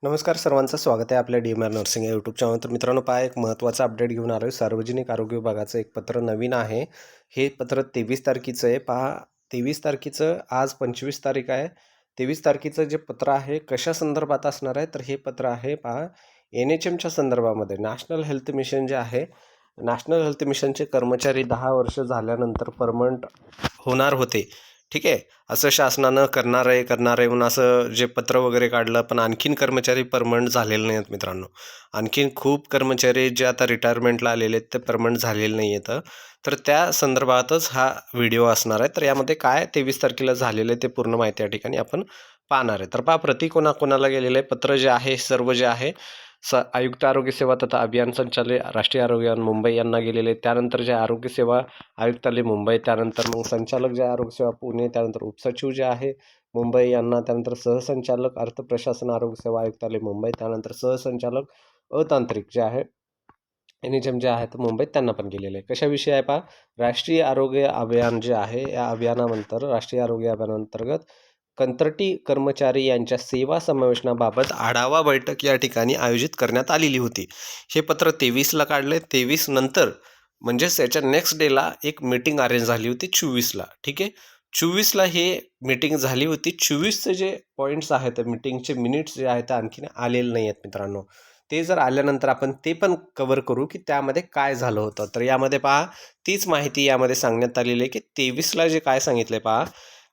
नमस्कार सर्वांचं स्वागत आहे आपल्या डी.एम.आर. नर्सिंग या यूट्यूब चॅनल. तर मित्रांनो पहा एक महत्त्वाचा अपडेट घेऊन आलो आहे. सार्वजनिक आरोग्य विभागाचं एक पत्र नवीन आहे. हे पत्र 23 तारखेचं आहे. पहा 23 तारखेचं आज 25 तारीख आहे. 23 तारखेचं जे पत्र आहे कशा संदर्भात असणार आहे, तर हे पत्र आहे पहा NHMच्या संदर्भामध्ये. नॅशनल हेल्थ मिशन जे आहे, नॅशनल हेल्थ मिशनचे कर्मचारी 10 वर्ष झाल्यानंतर परमनंट होणार होते. ठीक आहे, असं शासनानं करणार आहे म्हणून असं जे पत्र वगैरे काढलं, पण आणखीन कर्मचारी परमनंट झालेले नाही आहेत मित्रांनो. आणखीन खूप कर्मचारी जे आता रिटायरमेंटला आलेले आहेत ते परमनंट झालेले नाही आहेत. तर त्या संदर्भातच हा व्हिडिओ असणार आहे. तर यामध्ये काय 23 तारखेला झालेलं आहे ते पूर्ण माहिती या ठिकाणी आपण पाहणार आहे. तर पहा प्रति कोणाकोणाला गेलेलं आहे पत्र जे आहे, सर्व जे आहे आयुक्त आरोग्य सेवा तथा अभियान संचालक राष्ट्रीय आरोग्य अभियान मुंबई यांना गेलेले. त्यानंतर जे आरोग्य सेवा आयुक्तालय मुंबई, त्यानंतर मग संचालक जे आरोग्य सेवा पुणे, त्यानंतर उपसचिव जे आहे मुंबई यांना, त्यानंतर सहसंचालक अर्थ प्रशासन आरोग्य सेवा आयुक्तालय मुंबई, त्यानंतर सहसंचालक अतांत्रिक जे आहे NHM जे आहे तर मुंबईत त्यांना पण गेलेले आहे. कशाविषयी आहे पहा, राष्ट्रीय आरोग्य अभियान जे आहे या अभियानानंतर राष्ट्रीय आरोग्य अभियानांतर्गत कंत्राटी कर्मचारी यांच्या सेवा समावेशनाबाबत आढावा बैठक या ठिकाणी आयोजित करण्यात आलेली होती. हे पत्र 23ला काढले. 23 नंतर म्हणजेच याच्या नेक्स्ट डेला एक मीटिंग अरेंज झाली होती 24ला. ठीक आहे, 24ला हे मीटिंग झाली होती. 24चे जे पॉईंट्स आहेत मीटिंगचे मिनिट्स जे आहेत आणखीन आलेले नाही आहेत मित्रांनो. ते जर आल्यानंतर आपण ते पण कव्हर करू की त्यामध्ये काय झालं होतं. तर यामध्ये पहा तीच माहिती यामध्ये सांगण्यात आलेली आहे की 23ला जे काय सांगितलं आहे पहा,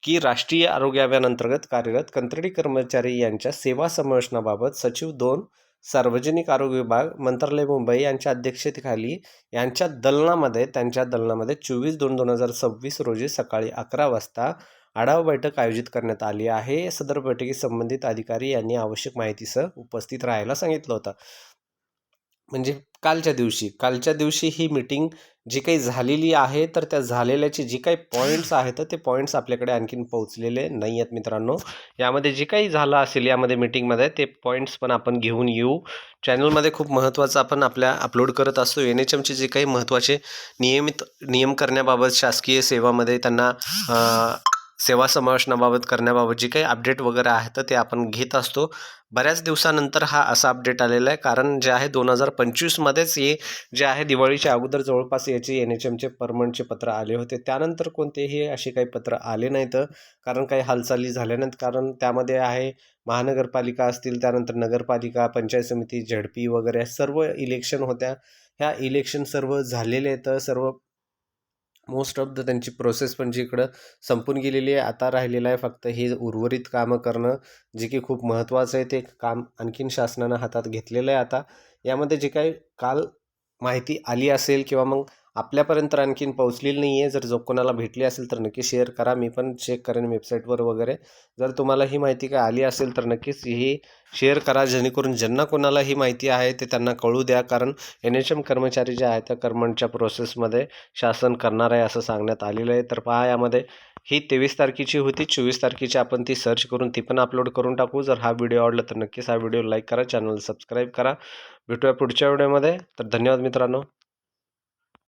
की राष्ट्रीय आरोग्य अभियानांतर्गत कार्यरत कंत्राटी कर्मचारी यांच्या सेवा समावेशनाबाबत सचिव 2 सार्वजनिक आरोग्य विभाग मंत्रालय मुंबई यांच्या अध्यक्षतेखाली त्यांच्या दलनामध्ये 24/2/2026 रोजी सकाळी 11 वाजता आढावा बैठक आयोजित करण्यात आली आहे. सदर बैठकीत संबंधित अधिकारी यांनी आवश्यक माहितीसह उपस्थित राहायला सांगितलं होतं. म्हणजे कालच्या दिवशी ही मीटिंग जी काही झालेली आहे, तर त्या झालेल्याचे जी काही पॉईंट्स आहेत ते पॉईंट्स आपल्याकडे आणखीन पोहोचलेले नाही आहेत मित्रांनो. यामध्ये जे काही झालं असेल यामध्ये मीटिंगमध्ये ते पॉईंट्स पण आपण घेऊन येऊ. चॅनलमध्ये खूप महत्त्वाचं आपण आपल्या अपलोड करत असतो. NHMचे जे काही महत्त्वाचे नियम करण्याबाबत शासकीय सेवामध्ये त्यांना सेवा समावेशनाबाबत करण्याबाबत जे काही अपडेट वगैरे आहे तर ते आपण घेत असतो. बऱ्याच दिवसानंतर हा असा अपडेट आलेला आहे, कारण जे आहे 2025मध्येच हे जे आहे दिवाळीच्या अगोदर जवळपास याचे NHMचे परमनंटचे पत्र आले होते. त्यानंतर कोणतेही असे काही पत्र आले नाहीत, कारण काही हालचाली झाल्या नाहीत. कारण त्यामध्ये आहे महानगरपालिका असतील, त्यानंतर नगरपालिका, पंचायत समिती, झडपी वगैरे सर्व इलेक्शन होत्या. ह्या इलेक्शन सर्व झालेले आहेत. सर्व मोस्ट ऑफ द त्यांची प्रोसेस पण इकडं संपून गेलेली आहे. आता राहिलेलं आहे फक्त हे उर्वरित कामं करणं, जे की खूप महत्त्वाचं आहे. ते काम आणखीन शासनानं हातात घेतलेलं आहे. आता यामध्ये जे काही काल माहिती आली असेल किंवा मग आपल्यापर्यंत आणखीन पोहोचलेली नाही आहे, जर जो कोणाला भेटली असेल तर नक्की शेअर करा. मी पण चेक करेन वेबसाईटवर वगैरे. जर तुम्हाला ही माहिती काय आली असेल तर नक्कीच ही शेअर करा, जेणेकरून ज्यांना कोणाला ही माहिती आहे ते त्यांना कळू द्या. कारण NHM कर्मचारी जे आहेत त्या कर्मणच्या प्रोसेसमध्ये शासन करणार आहे असं सांगण्यात आलेलं आहे. तर पहा यामध्ये ही 23 तारखेची होती. 24 तारखेची आपण ती सर्च करून ती पण अपलोड करून टाकू. जर हा व्हिडिओ आवडला तर नक्कीच हा व्हिडिओ लाईक करा, चॅनल सबस्क्राईब करा. भेटूया पुढच्या व्हिडिओमध्ये. तर धन्यवाद मित्रांनो.